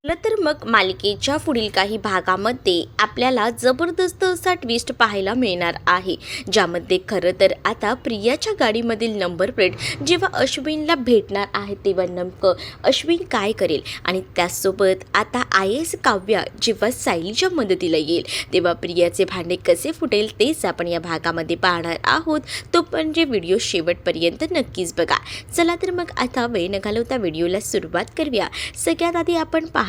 चला तर मग मालिकेच्या पुढील काही भागामध्ये आपल्याला जबरदस्त असा ट्विस्ट पाहायला मिळणार आहे, ज्यामध्ये खरं तर आता प्रियाच्या गाडीमधील नंबर प्लेट जेव्हा अश्विनला भेटणार आहे तेव्हा नेमकं अश्विन काय करेल आणि त्याचसोबत आता IAS काव्या जेव्हा सायलीच्या मदतीला येईल तेव्हा प्रियाचे भांडे कसे फुटेल तेच आपण या भागामध्ये पाहणार आहोत. तो पण जे व्हिडिओ शेवटपर्यंत नक्कीच बघा. चला तर मग आता वेळ न घालवता व्हिडिओला सुरुवात करूया. सगळ्यात आधी आपण पाहतो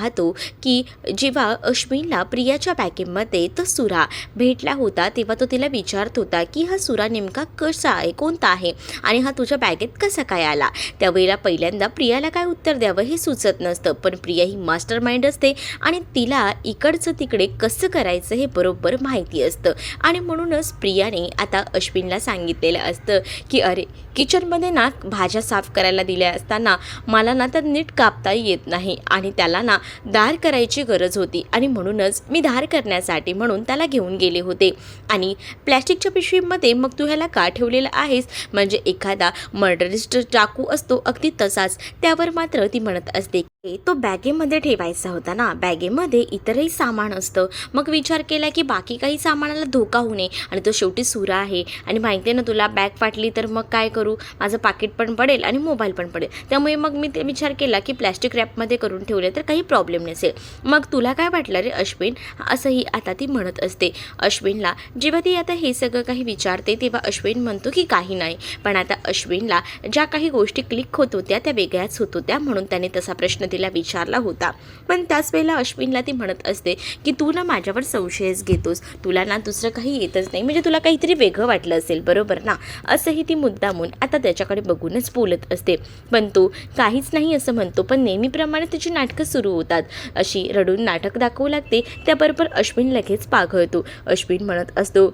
की जेव्हा अश्विनला प्रियाच्या बॅगेमध्ये तो सुरा भेटला होता तेव्हा तो तिला विचारत होता की हा सुरा नेमका कसा आहे, कोणता आहे आणि हा तुझ्या बॅगेत कसा काय आला. त्यावेळेला पहिल्यांदा प्रियाला काय उत्तर द्यावं हे सुचत नसतं, पण प्रिया ही मास्टर माइंड असते आणि तिला इकडचं तिकडे कसं करायचं हे बरोबर माहिती असतं आणि म्हणूनच प्रियाने आता अश्विनला सांगितलेलं असतं की अरे किचनमध्ये ना भाज्या साफ करायला दिल्या असताना मला ना तर नीट कापता येत नाही आणि त्याला ना धार करायची गरज होती आणि म्हणूनच मी धार करण्यासाठी म्हणून त्याला घेऊन गेले होते आणि प्लॅस्टिकच्या पिशवीमध्ये मग तू ह्याला का ठेवलेलं आहेस, म्हणजे एखादा मर्डरिस्ट चाकू असतो अगदी तसाच. त्यावर मात्र ती म्हणत असते तो बॅगेमध्ये ठेवायचा होता ना, बॅगेमध्ये इतरही सामान असतं. मग विचार केला की बाकी काही सामानाला धोका होऊ नये आणि तो शेवटी सुरा आहे आणि माहिती आहे ना तुला, बॅग फाटली तर मग काय करू, माझं पाकिट पण पडेल आणि मोबाईल पण पडेल. त्यामुळे मग मी ते विचार केला की प्लॅस्टिक रॅपमध्ये करून ठेवले तर काही प्रॉब्लेम नसेल. मग तुला काय वाटलं रे अश्विन, असंही आता ती म्हणत असते. अश्विनला जेव्हा ती आता हे सगळं काही विचारते तेव्हा अश्विन म्हणतो की काही नाही, पण आता अश्विनला ज्या काही गोष्टी क्लिक होत होत्या त्या वेगळ्याच होत होत्या म्हणून त्याने तसा प्रश्न तिला विचारला होता. पण त्याच वेळेला अश्विनला ती म्हणत असते की तू ना माझ्यावर संशयच घेतोस, तुला ना दुसरं काही येतच नाही, म्हणजे तुला काहीतरी वेगळं वाटलं असेल बरोबर ना, असंही ती मुद्दामून आता त्याच्याकडे बघूनच बोलत असते. पण तो काहीच नाही असं म्हणतो, पण नेहमीप्रमाणे त्याची नाटकं सुरू होतात. अशी रडून नाटक दाखवू लागते. त्याबरोबर अश्विन लगेच पाघळतो. अश्विन म्हणत असतो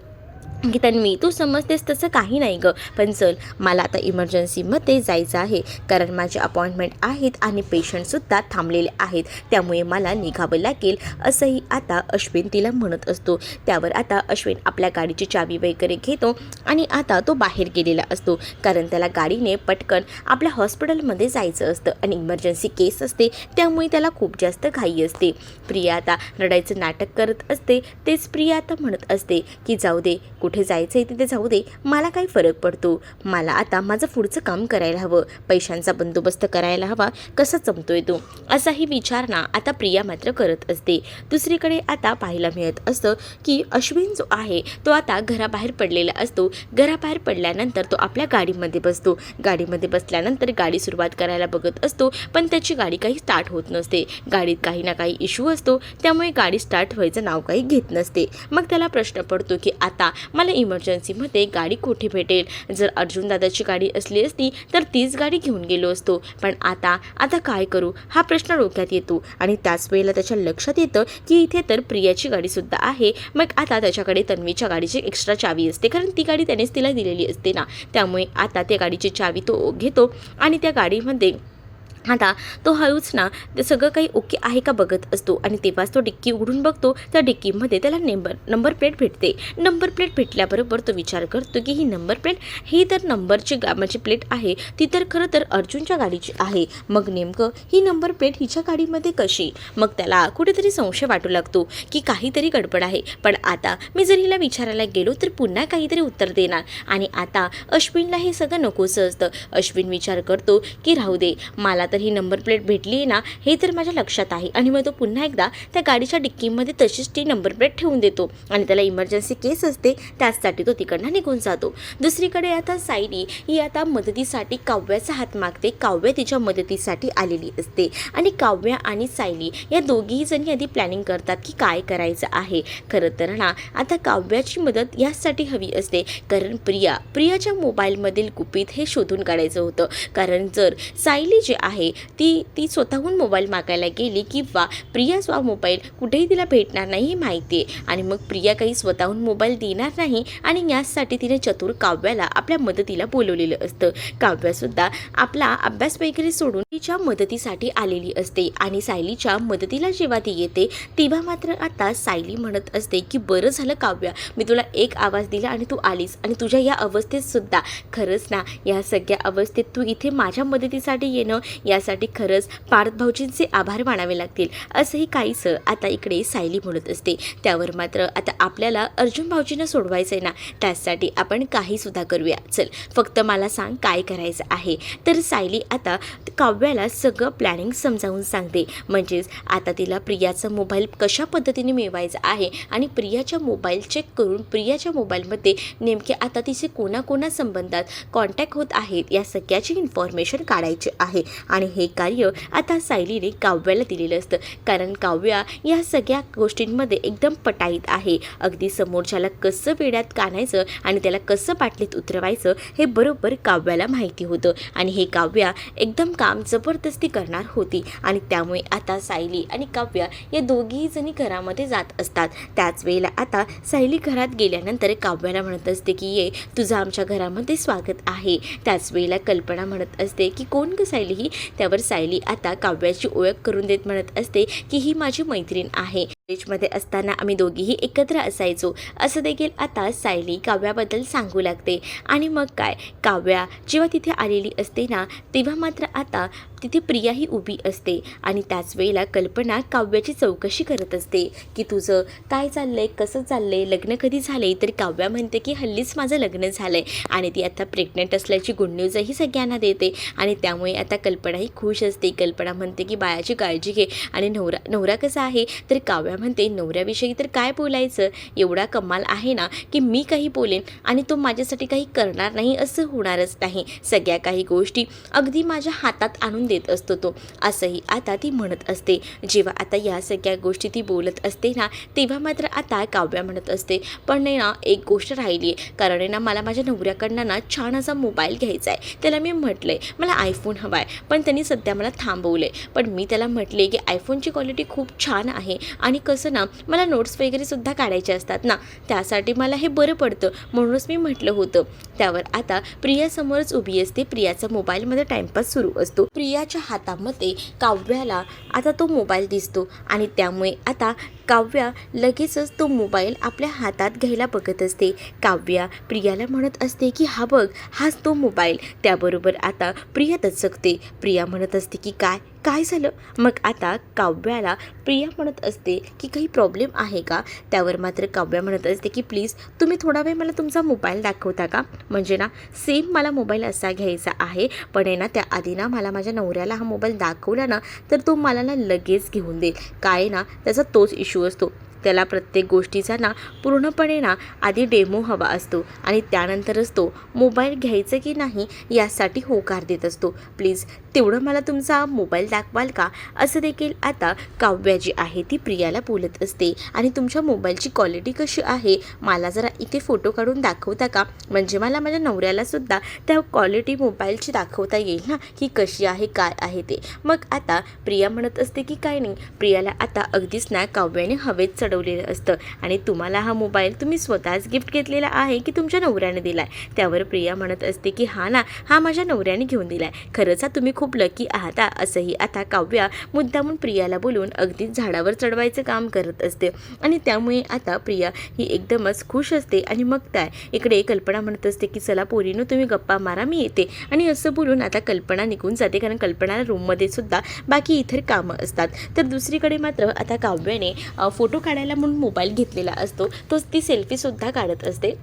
की तन्वी तू समजतेस तसं काही नाही गं, पण चल मला आता इमर्जन्सीमध्ये जायचं आहे कारण माझे अपॉइंटमेंट आहेत आणि पेशंटसुद्धा थांबलेले आहेत, त्यामुळे मला निघावं लागेल, असंही आता अश्विन तिला म्हणत असतो. त्यावर आता अश्विन आपल्या गाडीची चावी वगैरे घेतो आणि आता तो बाहेर गेलेला असतो कारण त्याला गाडीने पटकन आपल्या हॉस्पिटलमध्ये जायचं असतं आणि इमर्जन्सी केस असते त्यामुळे त्याला खूप जास्त घाई असते. प्रिया आता रडायचं नाटक करत असते. तेच प्रिया आता म्हणत असते की जाऊ दे, कुठे जायचं आहे तिथे जाऊ दे, मला काही फरक पडतो, मला आता माझं पुढचं काम करायला हवं, पैशांचा बंदोबस्त करायला हवा, कसा जमतोय तो, असाही विचार ना आता प्रिया मात्र करत असते. दुसरीकडे आता पाहायला मिळत असतं की अश्विन जो आहे तो आता घराबाहेर पडलेला असतो. घराबाहेर पडल्यानंतर तो आपल्या गाडीमध्ये बसतो. गाडीमध्ये बसल्यानंतर गाडी सुरुवात करायला बघत असतो, पण त्याची गाडी काही स्टार्ट होत नसते. गाडीत काही ना काही इश्यू असतो त्यामुळे गाडी स्टार्ट व्हायचं नाव काही घेत नसते. मग त्याला प्रश्न पडतो की आता मला इमर्जन्सीमध्ये गाडी कुठे भेटेल, जर अर्जुन दादाची गाडी असली असती तर तीच गाडी घेऊन गेलो असतो, पण आता काय करू हा प्रश्न डोक्यात येतो आणि त्याच वेळेला त्याच्या लक्षात येतं की इथे तर प्रियाची गाडीसुद्धा आहे. मग आता त्याच्याकडे तन्वीच्या गाडीची एक्स्ट्रा चावी असते कारण ती गाडी त्यानेच तिला दिलेली असते ना, त्यामुळे आता त्या गाडीची चावी तो घेतो आणि त्या गाडीमध्ये आता तो हळूच ना ते सगळं काही ओके आहे का बघत असतो आणि तेव्हाच तो डिक्की उघडून बघतो. त्या डिक्कीमध्ये त्याला नंबर प्लेट भेटते. नंबर प्लेट भेटल्याबरोबर तो विचार करतो की ही नंबर प्लेट ही तर नंबरची म्हणजे प्लेट आहे ती तर खरं तर अर्जुनच्या गाडीची आहे, मग नेमकं ही नंबर प्लेट हिच्या गाडीमध्ये कशी. मग त्याला कुठेतरी संशय वाटू लागतो की काहीतरी गडबड आहे, पण आता मी जर हिला विचारायला गेलो तर पुन्हा काहीतरी उत्तर देणार आणि आता अश्विनला हे सगळं नकोसं असतं. अश्विन विचार करतो की राहू दे, मला तर ही नंबर प्लेट भेटली आहे ना हे तर माझ्या लक्षात आहे आणि मग तो पुन्हा एकदा त्या गाडीच्या डिक्कीमध्ये तशीच ती नंबर प्लेट ठेवून देतो आणि त्याला इमर्जन्सी केस असते त्याचसाठी तो तिकडनं निघून जातो. दुसरीकडे आता सायली ही आता मदतीसाठी काव्याचा हात मागते. काव्या तिच्या मदतीसाठी आलेली असते आणि काव्या आणि सायली या दोघीही जणी आधी प्लॅनिंग करतात की काय करायचं आहे. खरं तर ना आता काव्याची मदत यासाठी हवी असते कारण प्रियाच्या मोबाईलमधील गुपित हे शोधून काढायचं होतं, कारण जर सायली जे आहे ती स्वतःहून मोबाईल मागायला गेली किंवा प्रियाचा मोबाईल कुठेही तिला भेटणार नाही हे माहिती आहे आणि मग प्रिया काही स्वतःहून मोबाईल देणार नाही आणि यासाठी तिने चतुर काव्याला आपल्या मदतीला बोलवलेलं असतं. काव्यासुद्धा आपला अभ्यास वगैरे सोडून तिच्या मदतीसाठी आलेली असते आणि सायलीच्या मदतीला जेव्हा ती येते तेव्हा मात्र आता सायली म्हणत असते की बरं झालं काव्या, मी तुला एक आवाज दिला आणि तू आलीस आणि तुझ्या या अवस्थेत सुद्धा खरंच ना या सगळ्या अवस्थेत तू इथे माझ्या मदतीसाठी येणं यासाठी खरंच पार्थ भाऊजींचे आभार मानावे लागतील असंही काहीसं आता इकडे सायली म्हणत असते. त्यावर मात्र आता आपल्याला अर्जुन भाऊजींना सोडवायचं आहे ना, त्यासाठी आपण काहीसुद्धा करूया, चल फक्त मला सांग काय करायचं आहे. तर सायली आता काव्याला सगळं प्लॅनिंग समजावून सांगते. म्हणजेच आता तिला प्रियाचा मोबाईल कशा पद्धतीने मिळवायचा आहे आणि प्रियाच्या मोबाईल चेक करून प्रियाच्या मोबाईलमध्ये नेमके आता तिचे कोणाकोणा संबंधात कॉन्टॅक्ट होत आहेत या सगळ्याची इन्फॉर्मेशन काढायची आहे. आणि हे कार्य आता सायलीने काव्याला दिलेलं असतं, कारण काव्या या सगळ्या गोष्टींमध्ये एकदम पटाईत आहे. अगदी समोरच्याला कसं वेड्यात काढायचं आणि त्याला कसं बाटलीत उतरवायचं हे बरोबर काव्याला माहिती होतं. आणि हे काव्या एकदम काम जबरदस्ती करणार होती. आणि त्यामुळे आता सायली आणि काव्या या दोघीही जणी घरामध्ये जात असतात. त्याच वेळेला आता सायली घरात गेल्यानंतर काव्याला म्हणत असते की ये, तुझं आमच्या घरामध्ये स्वागत आहे. त्याच वेळेला कल्पना म्हणत असते की कोण ग सायली ही. त्यावर सायली आता काव्याची ओळख करून देत म्हणत असते की ही माझी मैत्रीण आहे. कॉलेजमध्ये असताना आम्ही दोघीही एकत्र असायचो असं देखील आता सायली काव्याबद्दल सांगू लागते. आणि मग काय, काव्या जेव्हा तिथे आलेली असते ना, तेव्हा मात्र आता तिथे प्रियाही उभी असते. आणि त्याच वेळेला कल्पना काव्याची चौकशी करत असते की तुझं काय चाललंय, कसं चाललंय, लग्न कधी झाले. तर काव्या म्हणते की हल्लीच माझं लग्न झालंय आणि ती आता प्रेग्नंट असल्याची गुड न्यूजही सगळ्यांना देते. आणि त्यामुळे आता कल्पनाही खुश असते. कल्पना म्हणते की बाळाची काळजी घे. आणि नवरा कसा आहे. तर काव्या म्हणते नवऱ्याविषयी तर काय बोलायचं, एवढा कमाल आहे ना की मी काही बोलेन आणि तो माझ्यासाठी काही करणार नाही असं होणारच नाही. सगळ्या काही गोष्टी अगदी माझ्या हातात आणून देत असतो तो, असंही आता ती म्हणत असते. जेव्हा आता या सगळ्या गोष्टी ती बोलत असते ना, तेव्हा मात्र आता काव्या म्हणत असते पण नाही ना, एक गोष्ट राहिली आहे. कारण आहे ना, मला माझ्या नवऱ्याकडनं ना छान असा मोबाईल घ्यायचा आहे. त्याला मी म्हटलं आहे मला आयफोन हवा आहे, पण त्यांनी सध्या मला थांबवलं आहे. पण मी त्याला म्हटले की आयफोनची क्वालिटी खूप छान आहे आणि कसं ना, मला नोट्स वगैरे सुद्धा काढायचे असतात ना, त्यासाठी मला हे बरं पडतं, म्हणूनच मी म्हटलं होतं. त्यावर आता प्रिया समोरच उभी असते. प्रियाचा मोबाईलमध्ये टाइमपास सुरू असतो. प्रियाच्या हातामध्ये काव्याला आता तो मोबाईल दिसतो आणि त्यामुळे आता काव्या लगेचच तो मोबाईल आपल्या हातात घ्यायला बघत असते. काव्या प्रियाला म्हणत असते की हा बघ, हाच तो मोबाईल. त्याबरोबर आता प्रिया दचकते. प्रिया म्हणत असते की काय झालं. मग आता काव्याला प्रिया म्हणत असते की काही प्रॉब्लेम आहे का. त्यावर मात्र काव्या म्हणत असते की प्लीज तुम्ही थोडा वेळ मला तुमचा मोबाईल दाखवता का, म्हणजे ना सेम मला मोबाईल असा घ्यायचा आहे, पण आहे ना त्याआधी ना मला माझ्या नवऱ्याला हा मोबाईल दाखवला ना तर तो मला ना लगेच घेऊन देईल. काय ना त्याचा तोच इश्यू असतो, त्याला प्रत्येक गोष्टीचा ना पूर्णपणे ना आधी डेमो हवा असतो आणि त्यानंतरच तो मोबाईल घ्यायचं की नाही यासाठी होकार देत असतो. प्लीज तेवढं मला तुमचा मोबाईल दाखवाल का, असं देखील आता काव्या जी आहे ती प्रियाला बोलत असते. आणि तुमच्या मोबाईलची क्वालिटी कशी आहे, मला जरा इथे फोटो काढून दाखवता का, म्हणजे मला माझ्या नवऱ्यालासुद्धा त्या क्वालिटी मोबाईलची दाखवता येईल ना की कशी आहे काय आहे ते. मग आता प्रिया म्हणत असते की काय नाही. प्रियाला आता अगदीच ना काव्याने हवेत चढवलेलं असतं. आणि तुम्हाला हा मोबाईल तुम्ही स्वतःच गिफ्ट घेतलेला आहे की तुमच्या नवऱ्याने दिला आहे. त्यावर प्रिया म्हणत असते की हा ना, हा माझ्या नवऱ्याने घेऊन दिला आहे. खरंच तुम्ही खूप लकी आहात. असंही आता काव्या मुद्दामून प्रियाला बोलून अगदीच झाडावर चढवायचं काम करत असते. आणि त्यामुळे आता प्रिया ही एकदमच खुश असते. आणि मग काय इकडे कल्पना म्हणत असते की चला पोरीनो तुम्ही गप्पा मारा, मी येते. आणि असं बोलून आता कल्पना निघून जाते, कारण कल्पनाला रूममध्ये सुद्धा बाकी इतर कामं असतात. तर दुसरीकडे मात्र आता काव्याने फोटो काढायला म्हणून मोबाईल घेतलेला असतो, तोच ती सेल्फीसुद्धा काढत असते.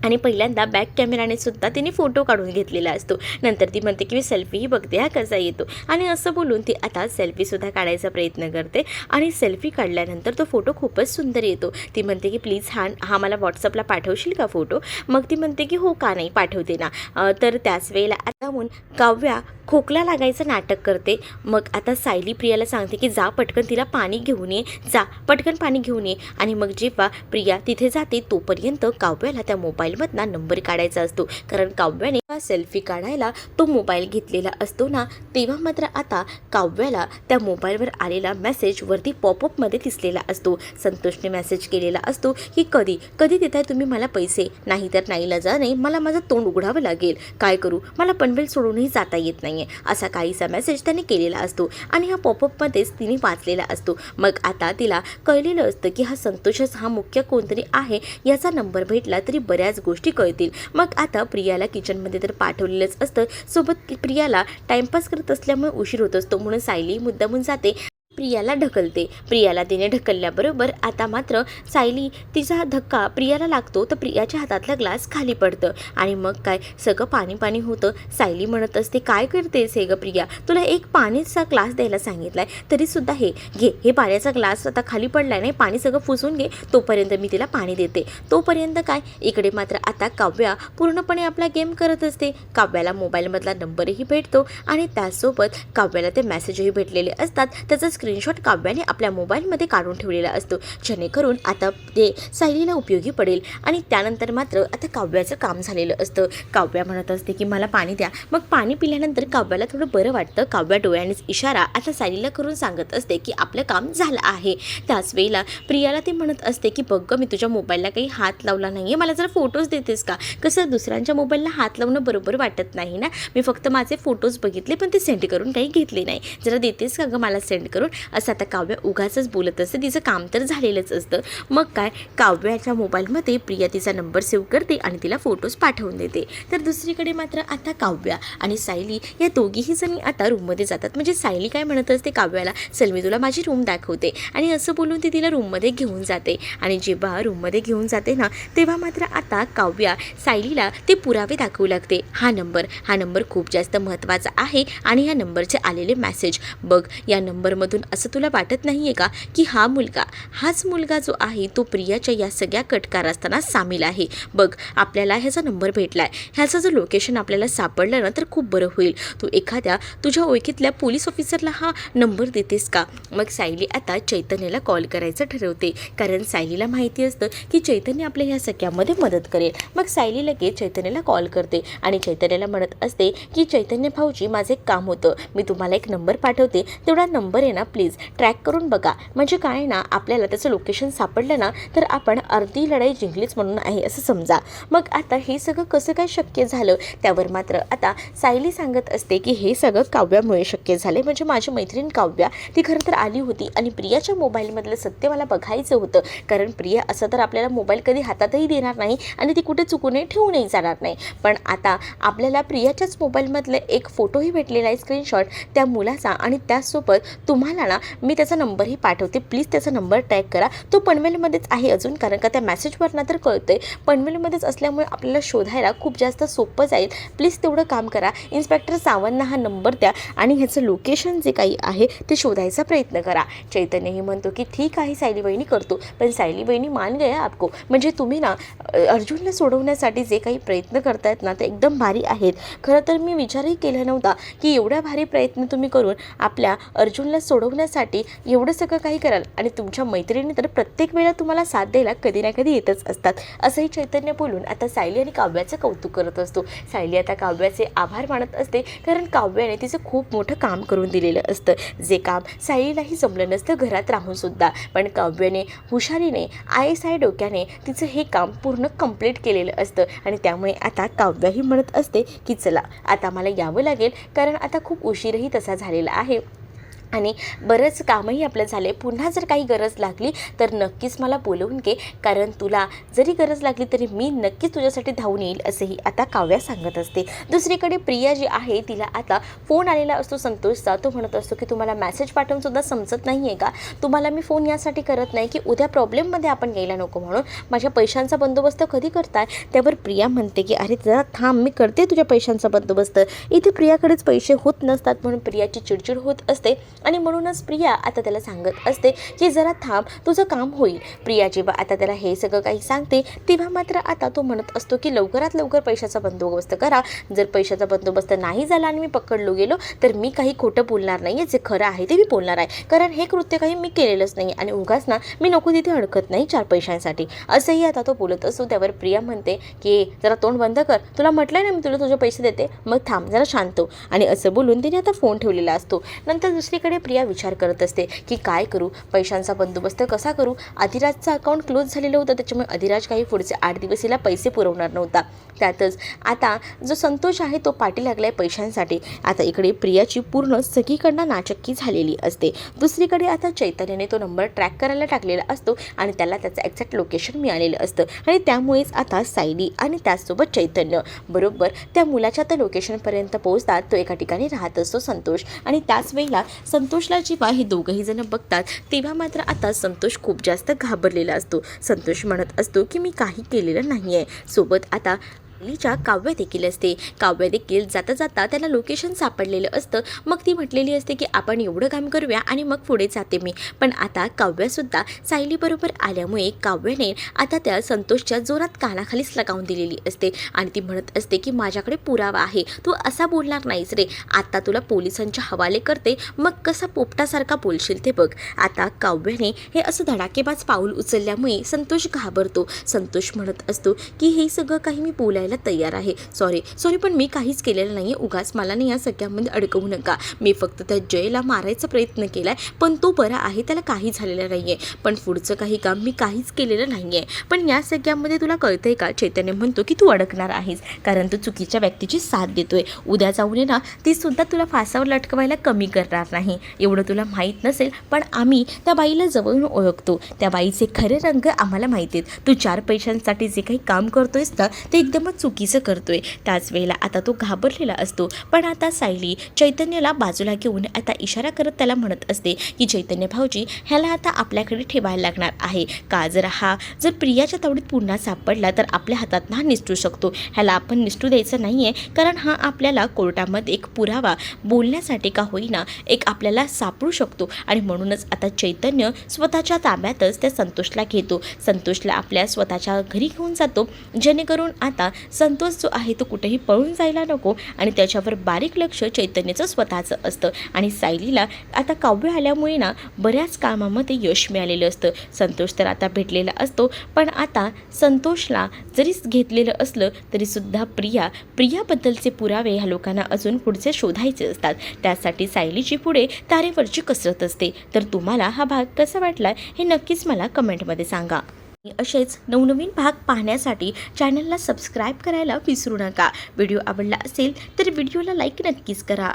आणि पहिल्यांदा बॅक कॅमेराने सुद्धा तिने फोटो काढून घेतलेला असतो. नंतर ती म्हणते की मी सेल्फीही बघते हा कसा येतो. आणि असं बोलून ती आता सेल्फीसुद्धा काढायचा प्रयत्न करते. आणि सेल्फी काढल्यानंतर तो फोटो खूपच सुंदर येतो. ती म्हणते की प्लीज हा मला व्हॉट्सअपला पाठवशील का फोटो. मग ती म्हणते की हो का नाही, पाठवते ना. तर त्याच वेळेला आता म्हणून काव्या खोकला लागायचं नाटक करते. मग आता सायली प्रियाला सांगते की जा पटकन तिला पाणी घेऊन ये, जा पटकन पाणी घेऊन ये. आणि मग जेव्हा प्रिया तिथे जाते तोपर्यंत काव्याला त्या मोबाईलमधला नंबर काढायचा असतो, कारण काव्याने सेल्फी काढायला तो मोबाईल घेतलेला असतो ना. तेव्हा मात्र आता काव्याला त्या मोबाईलवर आलेला मेसेज वरती पॉपअपमध्ये दिसलेला असतो. संतोषने मेसेज केलेला असतो की कधी कधी देताय तुम्ही मला पैसे, नाही तर नाईलाजाने मला माझं तोंड उघडावं लागेल. काय करू, मला पनवेल सोडूनही जाता येत नाही, असा काहीसा मेसेज त्याने केलेला असतो. आणि हा पॉपअपमध्येच तिने वाचलेला असतो. मग आता तिला कळलेलं असतं की हा संतोषच हा मुख्य कोणतरी आहे, याचा नंबर भेटला तरी बऱ्याच गोष्टी कळतील. मग आता प्रियाला किचनमध्ये तर पाठवलेलंच असतं. सोबत प्रियाला टाइमपास करत असल्यामुळे उशीर होत असतो म्हणून सायली मुद्दामून जाते, प्रियाला ढकलते. प्रियाला तिने ढकलल्याबरोबर आता मात्र सायली तिचा धक्का प्रियाला लागतो तर प्रियाच्या हातातला ग्लास खाली पडतं आणि मग काय सगळं पाणी पाणी होतं. सायली म्हणत असते, काय करतेस हे ग प्रिया, तुला एक पाणीचा ग्लास द्यायला सांगितलाय तरीसुद्धा हे पाण्याचा ग्लास आता खाली पडलाय नाही, पाणी सगळं पुसून घे, तोपर्यंत मी तिला पाणी देते. तोपर्यंत काय इकडे मात्र आता काव्या पूर्णपणे आपला गेम करत असते. काव्याला मोबाईलमधला नंबरही भेटतो आणि त्यासोबत काव्याला ते मेसेजही भेटलेले असतात. त्याचा स्क्रीनशॉट काव्याने आपल्या मोबाईलमध्ये काढून ठेवलेला असतो जेणेकरून आता ते सायलीला उपयोगी पडेल. आणि त्यानंतर मात्र आता काव्याचं काम झालेलं असतं. काव्या म्हणत असते की मला पाणी द्या. मग पाणी पिल्यानंतर काव्याला थोडं बरं वाटतं. काव्या डोळ्यानेच इशारा आता सायलीला करून सांगत असते की आपलं काम झालं आहे. त्याच वेळेला प्रियाला ते म्हणत असते की बघ मी तुझ्या मोबाईलला काही हात लावला नाही आहे, मला जरा फोटोज देतेस का, कसं दुसऱ्यांच्या मोबाईलला हात लावणं बरोबर वाटत नाही ना, मी फक्त माझे फोटोज बघितले पण ते सेंड करून काही घेतले नाही, जरा देतेस का गं मला सेंड करून. असं आता काव्या उगाचच बोलत असते, तिचं काम तर झालेलंच असतं. मग काय काव्याच्या मोबाईलमध्ये प्रिया तिचा नंबर सेव्ह करते आणि तिला फोटोज पाठवून देते. तर दुसरीकडे मात्र आता काव्या आणि सायली या दोघीही जणी आता रूममध्ये जातात. म्हणजे सायली काय म्हणत असते काव्याला, चल मी तुला माझी रूम दाखवते, आणि असं बोलून ती तिला रूममध्ये घेऊन जाते. आणि जेव्हा रूममध्ये घेऊन जाते ना तेव्हा मात्र आता काव्या सायलीला ते पुरावे दाखवू लागते. हा नंबर खूप जास्त महत्त्वाचा आहे आणि या नंबरचे आलेले मेसेज बघ, या नंबरमधून असं तुला वाटत नाही आहे का की हाच मुलगा जो आहे तो प्रियाच्या या सगळ्या कटकार असताना सामील आहे. बघ आपल्याला ह्याचा नंबर भेटला आहे, ह्याचं जर लोकेशन आपल्याला सापडलं ना तर खूप बरं होईल. तू एखाद्या तुझ्या ओळखीतल्या पोलीस ऑफिसरला हा नंबर देतेस का. मग सायली आता चैतन्याला कॉल करायचं ठरवते, कारण सायलीला माहिती असतं की चैतन्य आपल्या ह्या सगळ्यामध्ये मदत करेल. मग सायली लगेच चैतन्याला कॉल करते आणि चैतन्याला म्हणत असते की चैतन्य भाऊजी माझं एक काम होतं, मी तुम्हाला एक नंबर पाठवते, तेवढा नंबर आहे ना प्लीज ट्रॅक करून बघा, म्हणजे काय ना आपल्याला त्याचं लोकेशन सापडलं ना तर आपण अर्धी लढाई जिंकलीच म्हणून आहे असं समजा. मग आता हे सगळं कसं काय शक्य झालं, त्यावर मात्र आता सायली सांगत असते की हे सगळं काव्यामुळे शक्य झाले. म्हणजे माझी मैत्रीण काव्या ती खरं तर आली होती आणि प्रियाच्या मोबाईलमधलं सत्य मला बघायचं होतं, कारण प्रिया असं तर आपल्याला मोबाईल कधी हातातही देणार नाही आणि ती कुठे चुकूनही ठेवूनही जाणार नाही. पण आता आपल्याला प्रियाच्याच मोबाईलमधले एक फोटोही भेटलेला आहे स्क्रीनशॉट त्या मुलाचा, आणि त्यासोबत तुम्हाला ना मी त्याचा नंबरही पाठवते, प्लीज त्याचा नंबर ट्रॅक करा. तो पनवेलमध्येच आहे अजून, कारण का त्या मेसेजवरनं तर कळतंय पनवेलमध्येच असल्यामुळे आपल्याला शोधायला खूप जास्त सोपं जाईल. प्लीज तेवढं काम करा, इन्स्पेक्टर सावंतना हा नंबर द्या आणि ह्याचं लोकेशन जे काही आहे ते शोधायचा प्रयत्न करा. चैतन्यही म्हणतो की ठीक आहे सायली बहिणी करतो, पण सायली बहिणी मान गया आपको, म्हणजे तुम्ही ना अर्जुनला सोडवण्यासाठी जे काही प्रयत्न करतायत ना ते एकदम भारी आहेत. खरं तर मी विचारही केला नव्हता की एवढ्या भारी प्रयत्न तुम्ही करून आपल्या अर्जुनला सोडवण्यासाठी एवढं सगळं काही कराल, आणि तुमच्या मैत्रिणी तर प्रत्येक वेळा तुम्हाला साथ द्यायला कधी ना कधी येतच असतात. असंही चैतन्य बोलून आता सायली आणि काव्याचं कौतुक करत असतो. सायली आता काव्याचे आभार मानत असते, कारण काव्याने तिचं खूप मोठं काम करून दिलेलं असतं, जे काम सायलीलाही जमलं नसतं घरात राहून सुद्धा. पण काव्याने हुशारीने ISI डोक्याने तिचं हे काम पूर्ण कंप्लीट केलेलं असतं. आणि त्यामुळे आता काव्याही म्हणत असते की चला आता मला यावं लागेल, कारण आता खूप उशीरही तसा झालेला आहे आणि बरंच कामही आपलं झालं आहे. पुन्हा जर काही गरज लागली तर नक्कीच मला बोलवून घे, कारण तुला जरी गरज लागली तरी मी नक्कीच तुझ्यासाठी धावून येईल, असंही आता काव्या सांगत असते. दुसरीकडे प्रिया जी आहे तिला आता फोन आलेला असतो संतोषचा. तो म्हणत असतो की तुम्हाला मेसेज पाठवूनसुद्धा समजत नाही आहे का, तुम्हाला मी फोन यासाठी करत नाही की उद्या प्रॉब्लेममध्ये आपण गेला नको म्हणून, माझ्या पैशांचा बंदोबस्त कधी करताय. त्यावर प्रिया म्हणते की अरे जरा थांब, मी करते तुझ्या पैशांचा बंदोबस्त. इथे प्रियाकडेच पैसे होत नसतात म्हणून प्रियाची चिडचिड होत असते आणि म्हणूनच प्रिया आता त्याला सांगत असते की जरा थांब, तुझं काम होईल. प्रिया जेव्हा आता त्याला हे सगळं काही सांगते तेव्हा मात्र आता तो म्हणत असतो की लवकरात लवकर पैशाचा बंदोबस्त करा. जर पैशाचा बंदोबस्त नाही झाला आणि मी पकडलो गेलो तर मी काही खोटं बोलणार नाही आहे, जे खरं आहे ते मी बोलणार आहे, कारण हे कृत्य काही मी केलेलंच नाही आणि उगाच ना मी नको तिथे अडकत नाही 4 पैशांसाठी, असंही आता तो बोलत असतो. त्यावर प्रिया म्हणते की जरा तोंड बंद कर, तुला म्हटलंय ना मी तुला तुझे पैसे देते, मग थांब जरा शांत हो. आणि असं बोलून तिने आता फोन ठेवलेला असतो. नंतर दुसरीकडे दुसरीकडे प्रिया विचार करत असते की काय करू, पैशांचा बंदोबस्त कसा करू. अधिराजचं अकाउंट क्लोज झालेलं होतं, त्याच्यामुळे अधिराज काही पुढचे 8 दिवस हिला पैसे पुरवणार नव्हता. त्यातच आता जो संतोष आहे तो पाठी लागलाय पैशांसाठी. आता इकडे प्रियाची पूर्ण सगळीकडनं नाचक्की झालेली असते. दुसरीकडे आता चैतन्याने तो नंबर ट्रॅक करायला टाकलेला असतो आणि त्याला त्याचं एक्झॅक्ट लोकेशन मिळालेलं असतं आणि त्यामुळेच आता सायली आणि त्याचसोबत चैतन्य बरोबर त्या मुलाच्या त्या लोकेशनपर्यंत पोहोचतात. तो एका ठिकाणी राहत असतो संतोष, आणि त्याच वेळेला संतोषला जेव्हा हे दोघंही जण बघतात तेव्हा मात्र आता संतोष खूप जास्त घाबरलेला असतो. संतोष म्हणत असतो की मी काही केलेलं नाही आहे. सोबत आता लीच्या काव्य देखील असते. काव्य देखील जाता जाता त्याला लोकेशन सापडलेलं असतं. मग ती म्हटलेली असते की आपण एवढं काम करूया आणि मग पुढे जाते मी. पण आता काव्यसुद्धा सायलीबरोबर आल्यामुळे काव्याने आता त्या संतोषच्या जोरात कानाखालीच लगावून दिलेली असते आणि ती म्हणत असते की माझ्याकडे पुरावा आहे, तू असा बोलणार नाहीस रे, आता तुला पोलिसांच्या हवाले करते, मग कसा पोपटासारखा बोलशील ते बघ. आता काव्याने हे असं धडाकेबाज पाऊल उचलल्यामुळे संतोष घाबरतो. संतोष म्हणत असतो की हे सगळं काही मी बोलायला तयार आहे, सॉरी पण मी काहीच केलेलं नाही आहे, उगाच मला नाही या सगळ्यामध्ये अडकवू नका. मी फक्त त्या जयला मारायचा प्रयत्न केला आहे, पण तो बरा आहे, त्याला काही झालेलं नाही आहे, पण पुढचं काही काम मी काहीच केलेलं नाही आहे. पण या सगळ्यामध्ये तुला कळतंय का, चैतन्य म्हणतो की तू अडकणार आहेस, कारण तू चुकीच्या व्यक्तीची साथ देतोय. उद्या जाऊन ये ना, ती सुद्धा तुला फासावर लटकवायला कमी करणार नाही. एवढं तुला माहीत नसेल, पण आम्ही त्या बाईला जवळून ओळखतो. त्या बाईचे खरे रंग आम्हाला माहिती आहेत. तू 4 पैशांसाठी जे काही काम करतोयस ना, ते एकदमच चुकीचं करतोय. त्याच वेळेला आता तो घाबरलेला असतो. पण आता सायली चैतन्याला बाजूला घेऊन आता इशारा करत त्याला म्हणत असते की चैतन्य भाऊजी, ह्याला आता आपल्याकडे ठेवायला लागणार आहे. का जर प्रियाच्या तावडीत पुन्हा सापडला तर आपल्या हातात हा निसटू शकतो. ह्याला आपण निसटू द्यायचं नाही आहे, कारण हा आपल्याला कोर्टामध्ये एक पुरावा बोलण्यासाठी का होईना एक आपल्याला सापडू शकतो. आणि म्हणूनच आता चैतन्य स्वतःच्या ताब्यातच त्या संतोषला घेतो. संतोषला आपल्या स्वतःच्या घरी घेऊन जातो, जेणेकरून आता संतोष जो आहे तो कुठेही पळून जायला नको आणि त्याच्यावर बारीक लक्ष चैतन्याचं स्वतःचं असतं. आणि सायलीला आता काव्य आल्यामुळे ना बऱ्याच कामामध्ये यश मिळालेलं असतं. संतोष तर आता भेटलेला असतो, पण आता संतोषला जरी घेतलेलं असलं तरीसुद्धा प्रियाबद्दलचे पुरावे ह्या लोकांना अजून पुढचे शोधायचे असतात. त्यासाठी सायलीची पुढे तारेवरची कसरत असते. तर तुम्हाला हा भाग कसा वाटला हे नक्कीच मला कमेंटमध्ये सांगा. असेच नवनवीन भाग पाहण्यासाठी चॅनलला सबस्क्राईब करायला विसरू नका. व्हिडिओ आवडला असेल तर व्हिडिओला लाईक नक्कीच करा.